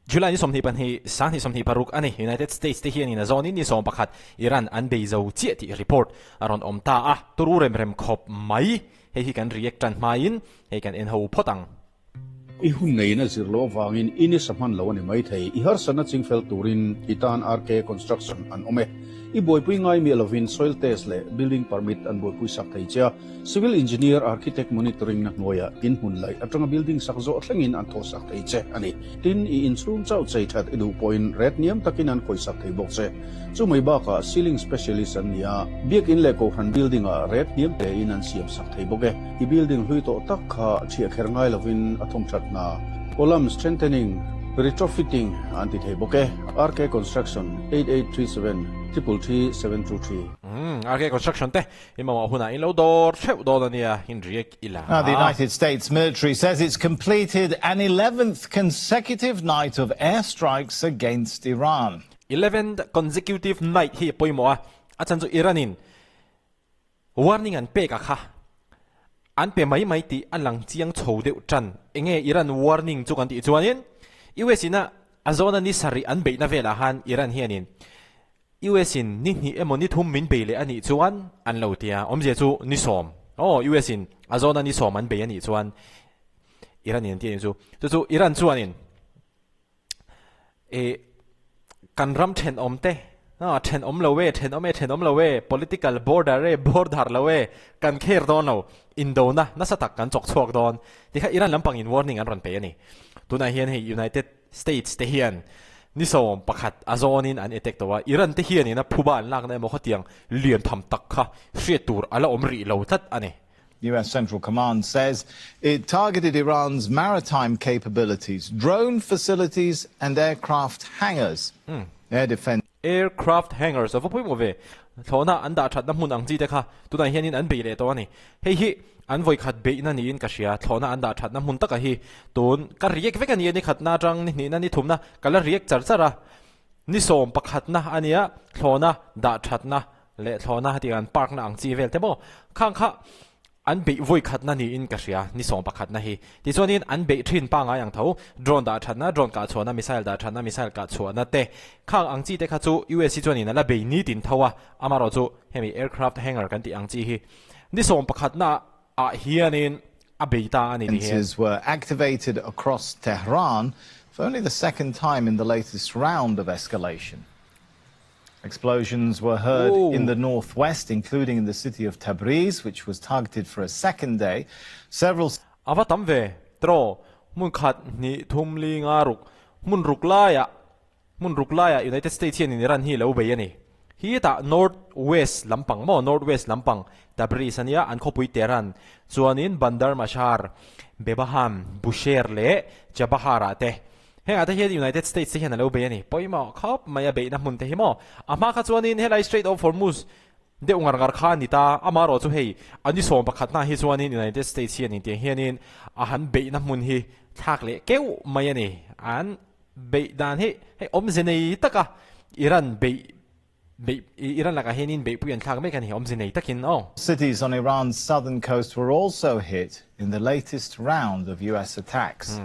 July ni somni pan hi sang hi somni paruk ani United States te hian in a zone in ni som pakhat Iran unbiased che ti report aron omta a turu rem khop mai hi kan react tan main he kan en ho photang I hun nei na zirlo wangin ini samhan lo ani mai thei I har sana chingfel turin itan RK construction an ome I boipui ngai mi lovin soil test le building permit an boipui sak thei cha civil engineer architect monitoring na noya in hun lai atanga building sakzo thlengin an tho sak thei che ani tin I inchung chau chei that edu point red niam takin an koi sak thei bok che chu mai ba ka ceiling specialist an nia biak in le ko han building a red niam te in an siam sak thei boke I building hui to tak kha thia kher ngai lovin athom that na column strengthening retrofitting anti thei boke RK construction 8837 333 RK construction te imama huna in lo dor cheu do nia in riek ila The United States military says it's completed an 11th consecutive night of airstrikes against Iran. 11th consecutive night hi poimo a chan chu Iranin warning an pe ka kha an pe mai ti alang chiang chho deuh tran enge Iran warning chu kan ti chuanin US ina azona ni sari an be na vela han Iran hianin US in ni emoni thum min be le ani chuan an lo tia omje chu ni som US in azona ni som an be ani chuan Iranian ti chu Iran chuanin kan ram then omte then om lo we political border lo we kan kher don lo indona na satak kan chok chok don ti kha Iran lampang in warning an ron pe ani tuna hian hei United States te hian ni som pakhat azonin an attack towa Iran te hian ina phuban lak na mo khatiang lian tham tak kha hriatur ala omri lo tat ani US Central Command says it targeted Iran's maritime capabilities, drone facilities and aircraft hangars. Aircraft hangars of pui mo ve thona anda that na mun ang ji te kha tuna hian in an be le to ani hi an voi khat be na ni in ka sia thona anda that na mun taka hi ton ka riek ve kan ni khat na tang ni na ni thumna kala riek chara ni som pakhat na ania thona da that na le thona ti an park na ang chi vel te mo khang kha an be voi khat na ni in ka sia ni som pakhat na hi ti chuanin an be thin pa nga yang tho drone da that na drone ka chona missile da that na missile ka chona te khang ang chi te kha chu US chuanin la be ni tin thowa amaro chu hemi aircraft hangar kan ti ang chi hi ni som pakhat na a hianin a beita ani ni Defenses were activated across Tehran for only the second time in the latest round of escalation. Explosions were heard in the northwest, including in the city of Tabriz, which was targeted for a second day. Several avatam ve tro mun khat ni thumli nga ruk mun ruklaya United States in Iran hi lo be ani hi ta northwest lampang Tabriz ania an khopui Tehran chuanin Bandar Mashar Bebaham Bushehr le Jabahara te he ata he United States hian lo be ani poima khop maya be na mun te himo ama kha chuanin helai Strait of Hormuz de ungar kha ni ta amaro chu hei ani som pakhat na hi chuanin United States hian ni te hianin a han be na mun hi thak le keu mai ani an be dan he omzenei taka Iran laka henin be puyan thak me kan hi omzenei takin cities on Iran's southern coast were also hit in the latest round of US attacks.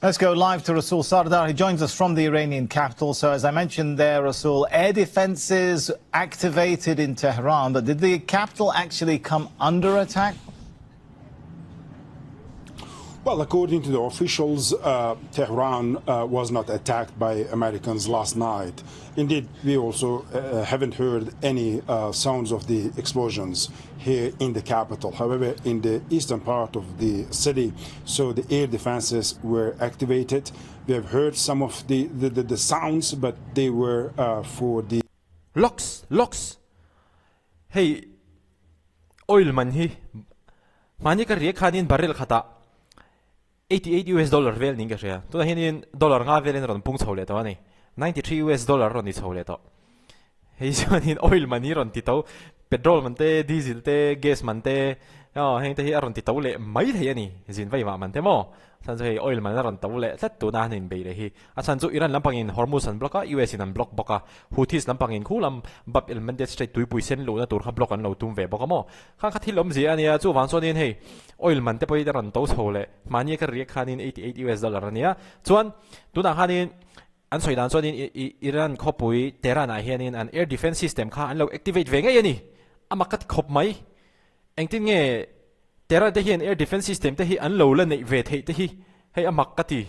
Let's go live to Rasul Sardar. He joins us from the Iranian capital. So as I mentioned there, Rasul, air defenses activated in Tehran, but did the capital actually come under attack? Well, according to the officials, Tehran was not attacked by Americans last night. Indeed, we also haven't heard any sounds of the explosions here in the capital. However, in the eastern part of the city, so the air defenses were activated. We have heard some of the sounds, but they were for the locks. Hey, oil man hi mani ka riek khanin barrel khata $88 vel ninga ria to hianin dollar nga velen ron pung chhole to ani $93 ron ni chhole to hei chuanin oil mani ron ti to petrol man te diesel te gas man te heng te hi ron ti to le mai thei ani zin vai ma man te mo ฉันจะให้ oil มันรันตัวเละแต่ตัวนั้นเองไปเลยฮีฉันจะอิรันลำพังอินฮอร์มูสันบล็อก US นันบล็อกบอกฮูทิสลำพังอินคู่ลำบับเอลมันเดสต์ตุยปุยเซนลูนะตัวขับบล็อกกันเราตุ้มเวบอกมั้งข้างขัดที่ล้มเสียเนี่ยจู่วันส่วนนี้ให้ oil มันจะไปรันตัวโซ่เลยมันยังก็เรียกค่านี้88 US ดอลลาร์เนี่ยส่วนตัวนั้นค่านี้อันสวยด้านส่วนนี้อิรันขบปุยเทหรานเฮียนี่อัน air defense system ค่าอันเรา activate เวงไงนี่อามากัดขบไหมเองที่เงี้ยเทหรานที่เฮียน air defense system ที่อันเราเล่นในเวทที่ให้อามากัดที่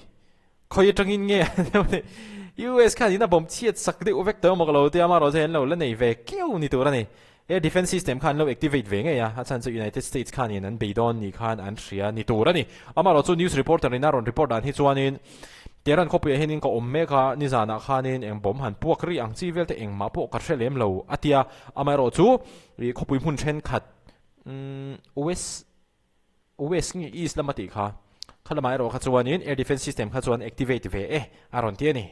คอยจังเงี้ย US ค่านี้นะผมเชียดสักเดียวเวกเตอร์มากเราที่อามาเราจะเห็นเราเล่นในเวกเกี่ยวนี่ตัวนี่ air defense system ค่าเรา activate เวงไงอ่ะอาจารย์จะ United States ค่านี้นั้นไปโดนนี่ค่าอันเสียนี่ตัวนี่อามาเราจะ news reporter ในน่ารอน report อันที่ส่วนนี้เดี๋ยวเราขบไปเห็นนี่ก็อมเมฆานิจานะข้านี่เองผมหันพวกรีอังซีเวลแต่เองมาพวกกระเชลเลมเราอาทิตย์อามาเราจูขบไปหุ่นเช่นขัดUS นี่ East ละมาติค่ะข้าละมาเราขัดส่วนนี้ Air Defense System ขัดส่วน Activate เวอารอนเทียนี่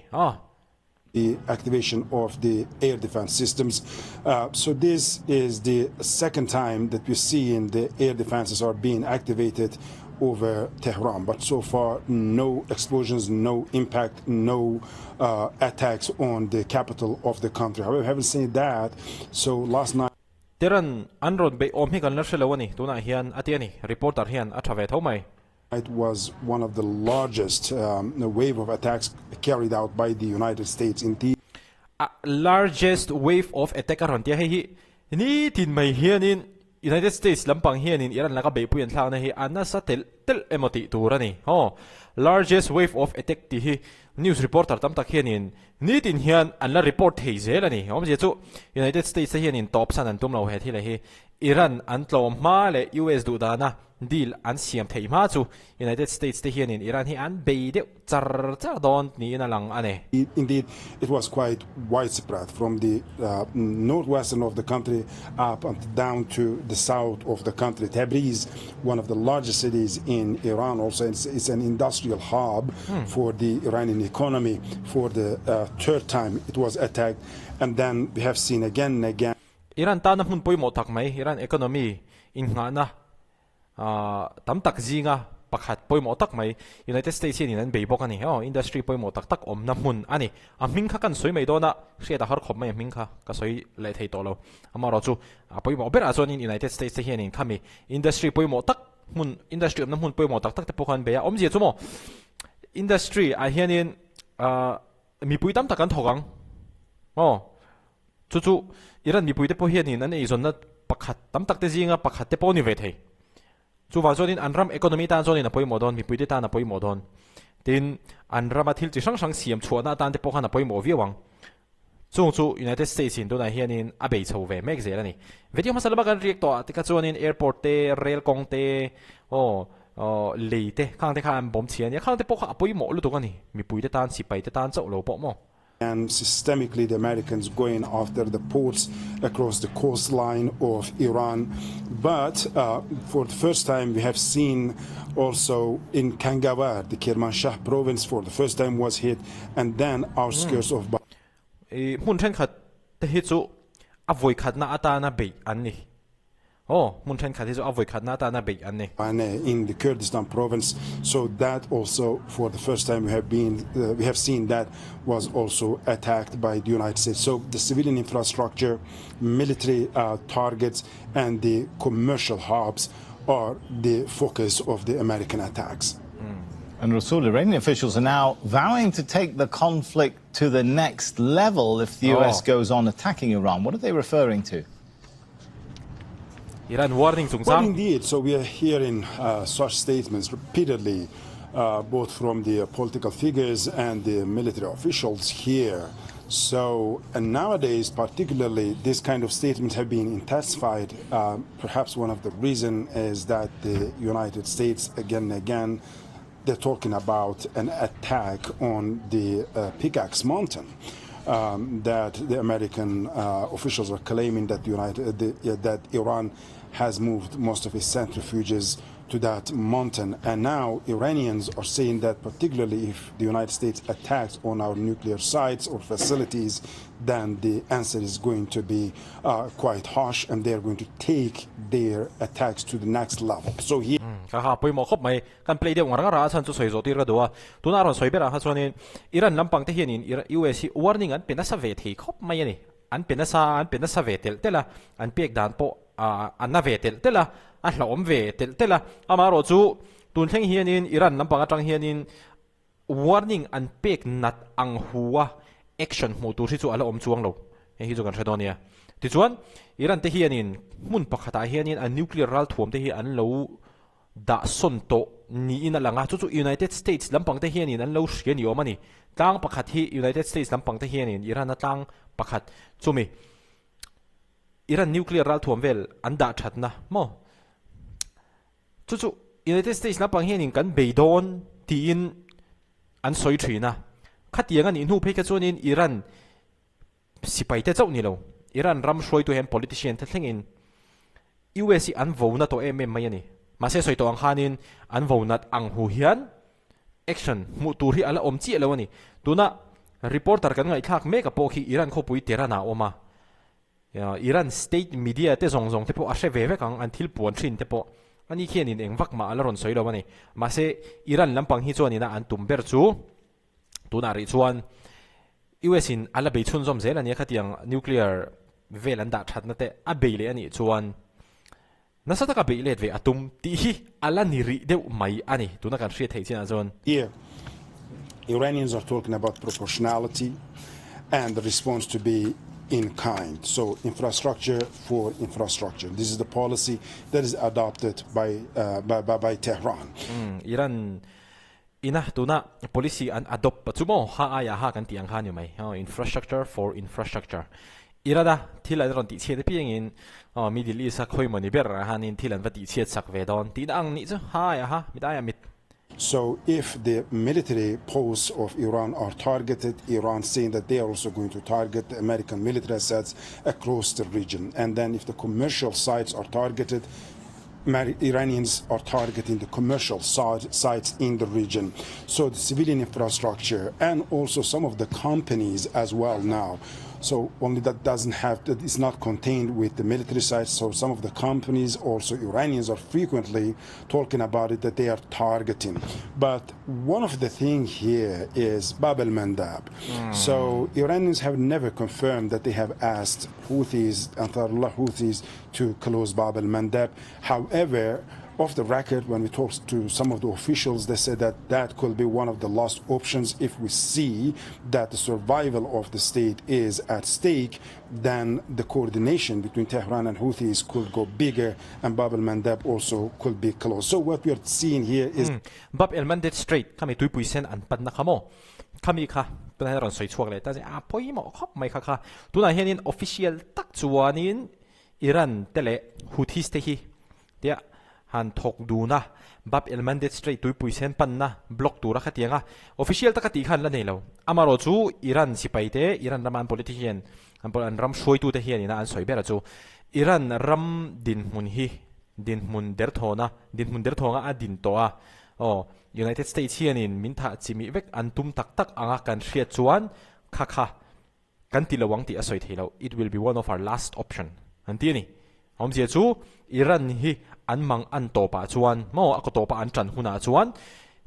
the activation of the air defense systems. So this is the second time that we're seeing the air defenses are being activated over Tehran, but so far no explosions, no impact, no attacks on the capital of the country. However, having said that, so last night Tehran anrod be om hi kan la shelawani tuna hian atiani reporter hian athave thomai it was one of the largest wave of attacks carried out by the United States in the largest wave of attack aron tia hi ni tin mai hianin United States lampang hianin Iran laka be puyan thlang na hi anna sa tel emoti turani largest wave of attack ti hi news reporter tam tak hianin ni tin hian anla report thei zelani je chu United States hianin top san an tum lo he thile hi Iran an tlom ma le US du dana deal an siam thei ma chu United States te hianin Iran hi an be de char don ni na lang ane indeed it was quite widespread from the northwestern of the country up and down to the south of the country. Tabriz, one of the largest cities in Iran, also it's an industrial hub for the Iranian economy. For the third time it was attacked, and then we have seen again and again Iran ta na mun poi mo tak mai Iran economy in nga na tam tak zinga pakhat poi mo tak mai United States ni nan be bok ani industry poi mo tak tak om na mun ani aming kha kan soi mai do na hria da har khop mai aming kha ka soi le thei to lo amaro chu poi mo ber azon in United States te hian in khami industry poi mo tak mun industry na mun poi mo tak tak te pokhan be om je chu mo industry a hian in mi pui tam takan thogang chu Iran mi pui te po hian in an ei zon na pakhat tam tak te zinga pakhat te po ni ve thei chu wa zonin anram economy tan zonin apoi modon mi puite tan apoi modon tin anram athil chi sang sang siam chuana tan te pokhan apoi mo viawang chu United States in dona hianin abei chho ve mek zelani video masala kan react to tika chuanin airport te rail kong te leite khang te khan bom chian ya khang te pokha apoi mo lu to kani mi puite tan si pai te tan chau lo po mo and systemically the Americans going after the ports across the coastline of Iran. But for the first time we have seen also in Kangawar, the Kermanshah province for the first time was hit, and then outskirts of mun then khat te hi chu avoi khat na ata na be anni mun then khat hi chu avoi khat na ata na be anni in the Kurdistan province. So that also for the first time we have seen that was also attacked by the United States. So the civilian infrastructure, military targets and the commercial hubs are the focus of the American attacks. And Rasul, Iranian officials are now vowing to take the conflict to the next level if the US goes on attacking Iran. What are they referring to? Iran warning Well, indeed. So we are hearing such statements repeatedly, both from the political figures and the military officials here. So and nowadays, particularly, this kind of statements have been intensified. Perhaps one of the reason is that the United States, again and again, they're talking about an attack on the Pickaxe Mountain. That the American officials are claiming that that Iran has moved most of its centrifuges to that mountain, and now Iranians are saying that particularly if the United States attacks on our nuclear sites or facilities, then the answer is going to be quite harsh, and they're going to take their attacks to the next level. So here kha poi mo khop mai kan play de ngar ra chan chu soi zo tir ga dowa tuna ron soi bera ha chuanin Iran lampang te hianin US warning an pena sa ve thei khop mai ani an pena sa ve tel tela an pek dan po an na ve tel tela a hlom ve tel tela amaro chu tun thleng hianin Iran lampang atang hianin warning an pek nat ang huwa action mo tu chu ala om chuang lo hi chu kan thredonia ti chuan Iran te hianin mun pakhata hianin an nuclear ral thuam te hi an lo da son to ni in alanga chu United States lampang te hianin an lo hrian ni omani tlang pakhat hi United States lampang te hianin Iran na tlang pakhat chumi Iran nuclear ral thuam vel an da thatna mo chu United States lampang hianin kan beidon ti in an soi thina khatiang an inhu phei ka chuanin Iran sipai te chau ni lo Iran ram shroi tu hen politician te thlengin US an vona to mai ani ma se soi to ang khanin an vonat ang hu hian action mu tur hi ala om chi lo ani tuna reporter kan ngai thak me ka po khi Iran kho pui Tehran a oma Iran state media te zong te po a ve kang an thil puan thin te po ani khianin engwak ma ala ron soi lo ani ma se Iran lampang hi chuanina an tumber chu tuna ri chuan US in ala be chun zom zel ani khatiang nuclear velan da thatna te a beile ani chuan nasata ka beile ve atum ti hi ala ni ri deu mai ani tuna kan hria thei china zon Here, Iranians are talking about proportionality and the response to be in kind. So infrastructure for infrastructure. This is the policy that is adopted by Tehran. Iran ina tuna policy an adopt pachumo ha aya ha kan tiang han mai infrastructure for infrastructure irada thila ron ti che de pieng in middle east khoi mani ber hanin thilan vati che sak ve don ti ang ni chu ha ya ha midaya mit So if the military posts of Iran are targeted, Iran saying that they are also going to target the American military assets across the region. And then if the commercial sites are targeted, Iranians are targeting the commercial sites in the region. So the civilian infrastructure and also some of the companies as well now. So only that is not contained with the military sites. So some of the companies, also Iranians, are frequently talking about it that they are targeting. But one of the things here is Bab al-Mandab. So Iranians have never confirmed that they have asked Ansarullah Houthis to close Bab al-Mandab. However, off the record, when we talked to some of the officials, they said that that could be one of the last options if we see that the survival of the state is at stake. Then the coordination between Tehran and Houthis could go bigger, and Bab al-Mandab also could be closed. So what we are seeing here is Bab al-Mandab Strait kami tui puisen an pan na kamo kami kha tuna ron soi chuak le ta a poi mo khop mai kha tuna hianin official tak chuanin Iran tele Houthis te hi dia han thok du na Bab al-Mandab Strait tui puisen pan na block tu ra khatianga official takati khan la nei lo amaro chu Iran sipai te Iran raman politician an ram soi tu te hianina an soi bera chu Iran ram din mun der thona a din to a United States hianin min tha chimi vek an tum tak anga kan hriat chuan kha kan ti lawang ti a soi thelo it will be one of our last option an ti ni om je chu Iran hi an mang an topa chuan mo a ko topa an tran huna chuan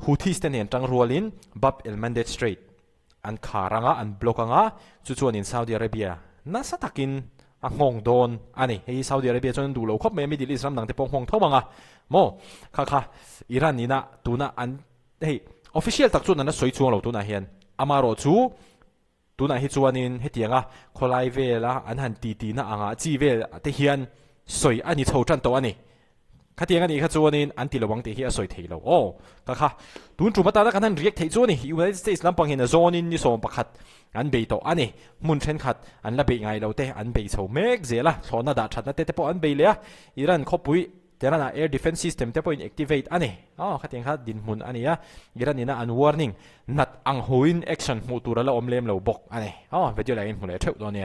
Houthis ten hen tang rualin Bab al-Mandab Strait an kharanga an blokanga chu chuan in Saudi Arabia na sa takin a ngong don ani hei Saudi Arabia chuan du lo khop me Middle East ram nang te pong hong thomanga mo kha Iran ina tuna an hei official tak chuan na soi chuang lo tuna hian amaro chu tuna hi chuanin hetianga kholai vela an han ti na anga chi vel te hian soi ani chho tran to ani khatiang ani kha chuanin an ti lawang te hi a soi theilo kha tun chu mata kan han react thei chu ni United States lampang hin a zone in ni som pakhat an be to ani mun then khat an la be ngai lo te an be chho mek zela thona da thatna te po an be le Iran khopui Tehran air defense system te po in activate ani khatiang kha din mun ani Iran ina an warning nat ang hoin action mu turala omlem lo bok ani video la in hule theu do ne